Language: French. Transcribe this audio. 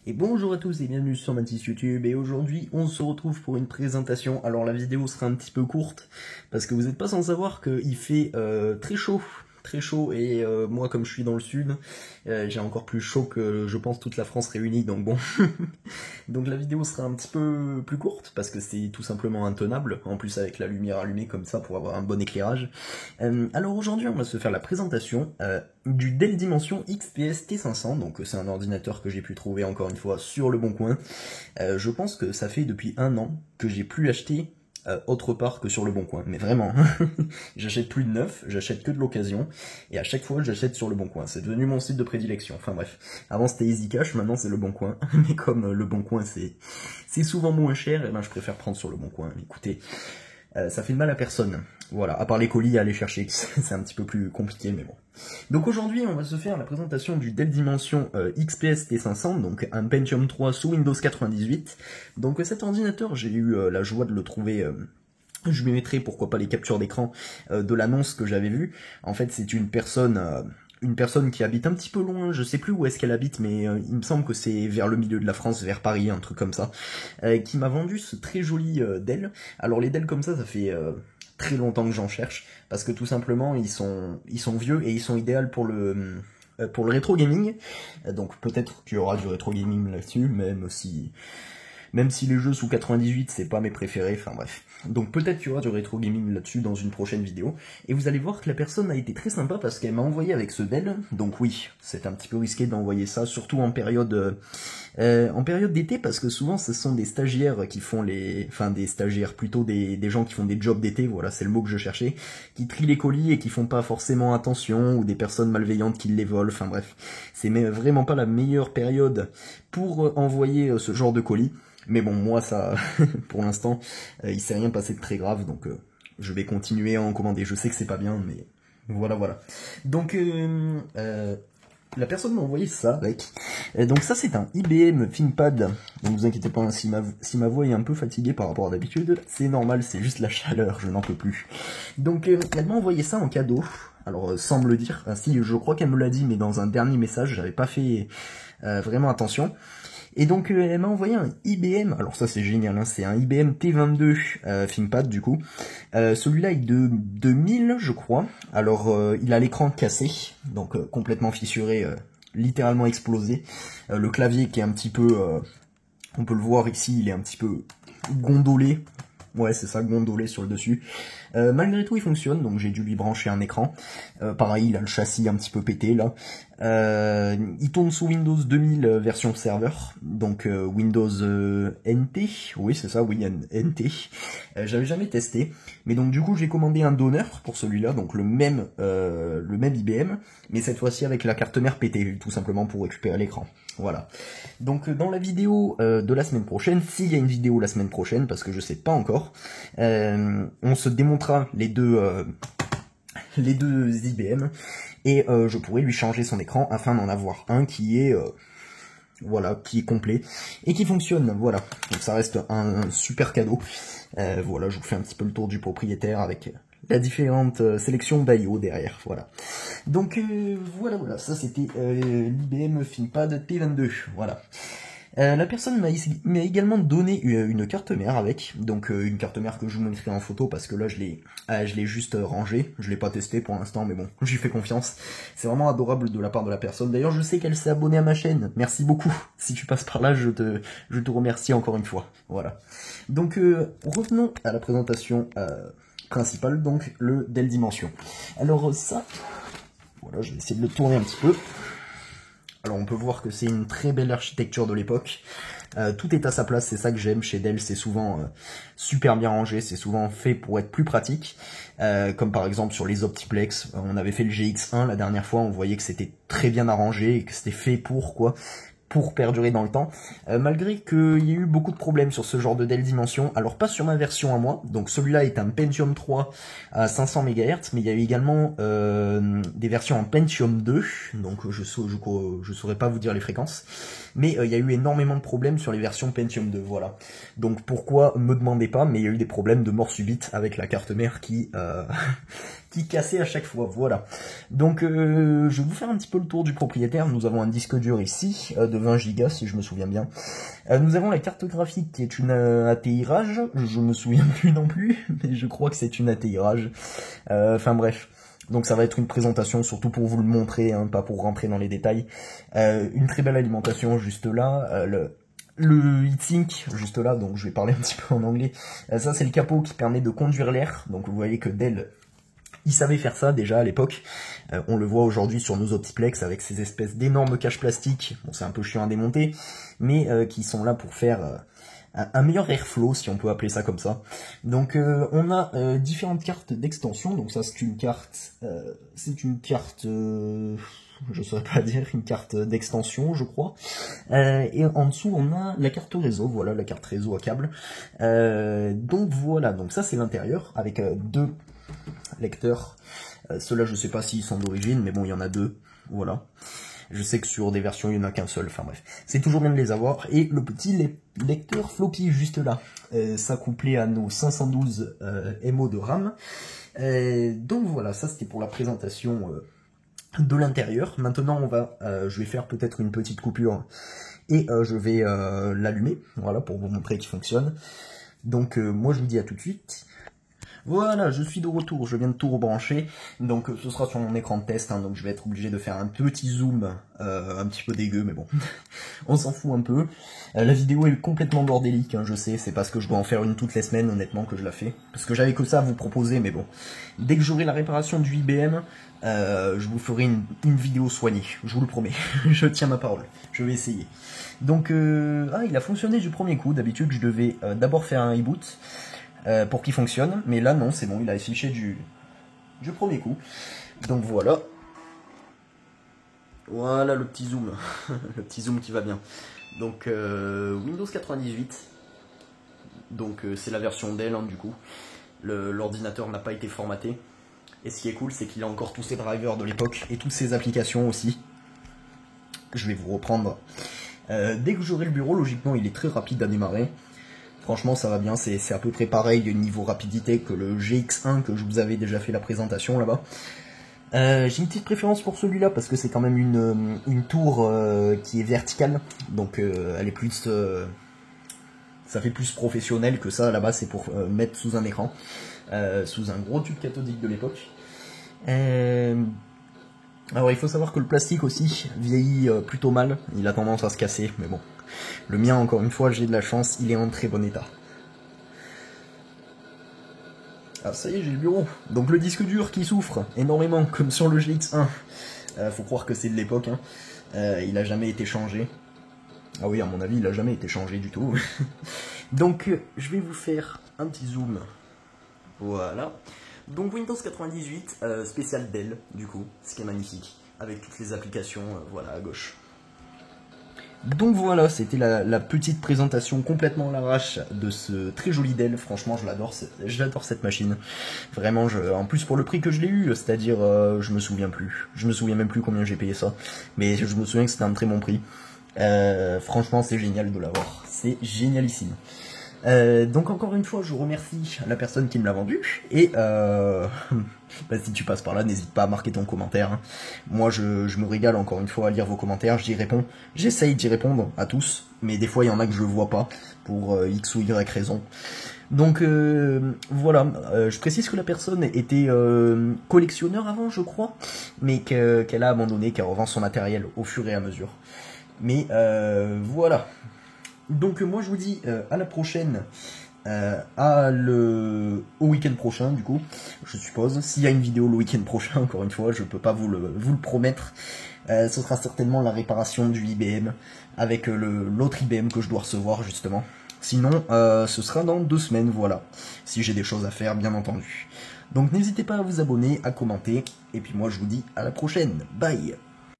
Et bonjour à tous et bienvenue sur Mathis YouTube, et aujourd'hui on se retrouve pour une présentation. Alors la vidéo sera un petit peu courte parce que vous n'êtes pas sans savoir qu'il fait très chaud, et moi comme je suis dans le sud, j'ai encore plus chaud que je pense toute la France réunie, donc bon. Donc la vidéo sera un petit peu plus courte parce que c'est tout simplement intenable, en plus avec la lumière allumée comme ça pour avoir un bon éclairage. Alors aujourd'hui on va se faire la présentation du Dell Dimension XPS T500, donc c'est un ordinateur que j'ai pu trouver encore une fois sur le bon coin. Je pense que ça fait depuis 1 an que j'ai plus acheté autre part que sur le bon coin, mais vraiment, j'achète plus de neuf, j'achète que de l'occasion, et à chaque fois j'achète sur le bon coin, c'est devenu mon site de prédilection, enfin bref, avant c'était Easy Cash, maintenant c'est le bon coin, mais comme le bon coin c'est souvent moins cher, et ben je préfère prendre sur le bon coin. Écoutez, ça fait de mal à personne, voilà, à part les colis à aller chercher, c'est un petit peu plus compliqué, mais bon. Donc aujourd'hui, on va se faire la présentation du Dell Dimension XPS T500, donc un Pentium 3 sous Windows 98. Donc cet ordinateur, j'ai eu la joie de le trouver. Je lui mettrai pourquoi pas les captures d'écran de l'annonce que j'avais vue. En fait, c'est une personne qui habite un petit peu loin, je sais plus où est-ce qu'elle habite, mais il me semble que c'est vers le milieu de la France, vers Paris, un truc comme ça, qui m'a vendu ce très joli Dell. Alors les Dell comme ça fait très longtemps que j'en cherche, parce que tout simplement ils sont vieux et ils sont idéaux pour le rétro gaming. Donc peut-être qu'il y aura du rétro gaming là-dessus, même si les jeux sous 98 c'est pas mes préférés, enfin bref. Donc peut-être qu'il y aura du rétro gaming là-dessus dans une prochaine vidéo. Et vous allez voir que la personne a été très sympa parce qu'elle m'a envoyé avec ce Dell. Donc oui, c'est un petit peu risqué d'envoyer ça, surtout en période d'été, parce que souvent ce sont des stagiaires qui font des stagiaires, plutôt des gens qui font des jobs d'été, voilà c'est le mot que je cherchais, qui trient les colis et qui font pas forcément attention, ou des personnes malveillantes qui les volent, enfin bref. C'est vraiment pas la meilleure période pour envoyer ce genre de colis. Mais bon, moi, ça, pour l'instant, il s'est rien passé de très grave, donc je vais continuer à en commander. Je sais que c'est pas bien, mais voilà. Donc, la personne m'a envoyé ça avec. Donc ça, c'est un IBM ThinkPad. Donc vous inquiétez pas, si ma voix est un peu fatiguée par rapport à d'habitude, c'est normal, c'est juste la chaleur, je n'en peux plus. Donc, elle m'a envoyé ça en cadeau. Alors, sans me le dire, si, je crois qu'elle me l'a dit, mais dans un dernier message, j'avais pas fait vraiment attention. Et donc elle m'a envoyé un IBM, alors ça c'est génial, hein, c'est un IBM T22 ThinkPad du coup. Celui-là est de 2000 je crois. Alors il a l'écran cassé, donc complètement fissuré, littéralement explosé. Le clavier qui est un petit peu, on peut le voir ici, il est un petit peu gondolé. Ouais, c'est ça, gondolé sur le dessus. Malgré tout, il fonctionne, donc j'ai dû lui brancher un écran. Pareil, il a le châssis un petit peu pété, là. Il tourne sous Windows 2000 version serveur, donc Windows NT, oui c'est ça, oui NT. J'avais jamais testé, mais donc du coup j'ai commandé un donor pour celui-là, donc le même IBM, mais cette fois-ci avec la carte mère pétée, tout simplement pour récupérer l'écran. Voilà. Donc dans la vidéo de la semaine prochaine, s'il y a une vidéo la semaine prochaine, parce que je sais pas encore, on se démontera les deux IBM, et je pourrais lui changer son écran afin d'en avoir un qui est qui est complet et qui fonctionne. Voilà, donc ça reste un super cadeau. Voilà, je vous fais un petit peu le tour du propriétaire avec la différente sélection d'IO derrière. Voilà. Donc voilà, ça c'était l'IBM ThinkPad T22. Voilà. La personne m'a également donné une carte mère avec, donc une carte mère que je vous mettrai en photo parce que là je l'ai juste rangée, je l'ai pas testé pour l'instant, mais bon, j'y fais confiance. C'est vraiment adorable de la part de la personne. D'ailleurs, je sais qu'elle s'est abonnée à ma chaîne. Merci beaucoup. Si tu passes par là, je te remercie encore une fois. Voilà. Donc revenons à la présentation principale, donc le Dell Dimension. Alors ça, voilà, je vais essayer de le tourner un petit peu. Alors on peut voir que c'est une très belle architecture de l'époque. Tout est à sa place, c'est ça que j'aime chez Dell, c'est souvent super bien rangé, c'est souvent fait pour être plus pratique. Comme par exemple sur les Optiplex, on avait fait le GX1 la dernière fois, on voyait que c'était très bien arrangé et que c'était fait pour perdurer dans le temps, malgré qu'il y ait eu beaucoup de problèmes sur ce genre de Dell Dimension. Alors pas sur ma version à moi, donc celui-là est un Pentium 3 à 500 MHz, mais il y a eu également des versions en Pentium 2, donc je saurais pas vous dire les fréquences, mais il y a eu énormément de problèmes sur les versions Pentium 2, voilà. Donc pourquoi, me demandez pas, mais il y a eu des problèmes de mort subite avec la carte mère qui qui cassait à chaque fois, voilà. Donc je vais vous faire un petit peu le tour du propriétaire. Nous avons un disque dur ici, de 20 Go si je me souviens bien. Nous avons la carte graphique qui est une ATI Rage, je me souviens plus non plus, mais je crois que c'est une ATI Rage. Enfin bref. Donc ça va être une présentation, surtout pour vous le montrer, hein, pas pour rentrer dans les détails. Une très belle alimentation juste là, le heatsink juste là, donc je vais parler un petit peu en anglais. Ça c'est le capot qui permet de conduire l'air, donc vous voyez que Dell, il savait faire ça déjà à l'époque. On le voit aujourd'hui sur nos Optiplex avec ces espèces d'énormes caches plastiques, bon c'est un peu chiant à démonter, mais qui sont là pour faire... un meilleur airflow, si on peut appeler ça comme ça. Donc on a différentes cartes d'extension. Donc ça c'est une carte, je saurais pas dire, une carte d'extension je crois. Et en dessous on a la carte réseau, voilà la carte réseau à câble. Donc voilà, donc ça c'est l'intérieur avec deux lecteurs. Ceux-là je sais pas s'ils sont d'origine, mais bon il y en a deux, voilà. Je sais que sur des versions, il n'y en a qu'un seul, enfin bref. C'est toujours bien de les avoir. Et le petit lecteur floppy juste là, ça couplé à nos 512 MO de RAM. Donc voilà, ça c'était pour la présentation de l'intérieur. Maintenant, je vais faire peut-être une petite coupure et je vais l'allumer, voilà, pour vous montrer qu'il fonctionne. Donc moi je vous dis à tout de suite. Voilà, je suis de retour, je viens de tout rebrancher, donc ce sera sur mon écran de test, hein, donc je vais être obligé de faire un petit zoom, un petit peu dégueu, mais bon, on s'en fout un peu. La vidéo est complètement bordélique, hein, je sais, c'est parce que je dois en faire une toutes les semaines, honnêtement, que je la fais, parce que j'avais que ça à vous proposer, mais bon. Dès que j'aurai la réparation du IBM, je vous ferai une vidéo soignée, je vous le promets, je tiens ma parole, je vais essayer. Donc, il a fonctionné du premier coup, d'habitude je devais d'abord faire un reboot, pour qu'il fonctionne, mais là non, c'est bon, il a affiché du premier coup. Donc voilà. Voilà le petit zoom, le petit zoom qui va bien. Donc Windows 98, donc c'est la version Dell hein, du coup. L'ordinateur n'a pas été formaté. Et ce qui est cool, c'est qu'il a encore tous ses drivers de l'époque et toutes ses applications aussi. Je vais vous reprendre. Dès que j'aurai le bureau, logiquement il est très rapide à démarrer. Franchement ça va bien, c'est à peu près pareil niveau rapidité que le GX1 que je vous avais déjà fait la présentation là-bas. J'ai une petite préférence pour celui-là parce que c'est quand même une tour qui est verticale, donc elle est plus... ça fait plus professionnel que ça, là-bas c'est pour mettre sous un écran, sous un gros tube cathodique de l'époque. Alors il faut savoir que le plastique aussi vieillit plutôt mal, il a tendance à se casser, mais bon. Le mien, encore une fois, j'ai de la chance, il est en très bon état. Ah ça y est, j'ai le bureau. Donc le disque dur qui souffre énormément, comme sur le GX1. Faut croire que c'est de l'époque, hein. Il a jamais été changé. Ah oui, à mon avis, il a jamais été changé du tout. Donc je vais vous faire un petit zoom. Voilà. Donc Windows 98, spécial Dell, du coup, ce qui est magnifique. Avec toutes les applications, voilà, à gauche. Donc voilà, c'était la petite présentation complètement à l'arrache de ce très joli Dell. Franchement, j'adore cette machine. Vraiment, en plus pour le prix que je l'ai eu, c'est-à-dire, je me souviens plus. Je me souviens même plus combien j'ai payé ça. Mais je me souviens que c'était un très bon prix. Franchement, c'est génial de l'avoir. C'est génialissime. Donc encore une fois, je remercie la personne qui me l'a vendu. Et bah, si tu passes par là, n'hésite pas à marquer ton commentaire. Hein. Moi, je me régale encore une fois à lire vos commentaires. J'y réponds. J'essaye d'y répondre à tous, mais des fois, il y en a que je vois pas pour X ou Y raison. Donc voilà. Je précise que la personne était collectionneur avant, je crois, mais qu'elle a abandonné, qu'elle revend son matériel au fur et à mesure. Mais voilà. Donc moi je vous dis à la prochaine, au week-end prochain du coup, je suppose. S'il y a une vidéo le week-end prochain, encore une fois, je peux pas vous le promettre. Ce sera certainement la réparation du IBM, avec l'autre IBM que je dois recevoir justement. Sinon, ce sera dans 2 semaines, voilà. Si j'ai des choses à faire, bien entendu. Donc n'hésitez pas à vous abonner, à commenter, et puis moi je vous dis à la prochaine. Bye!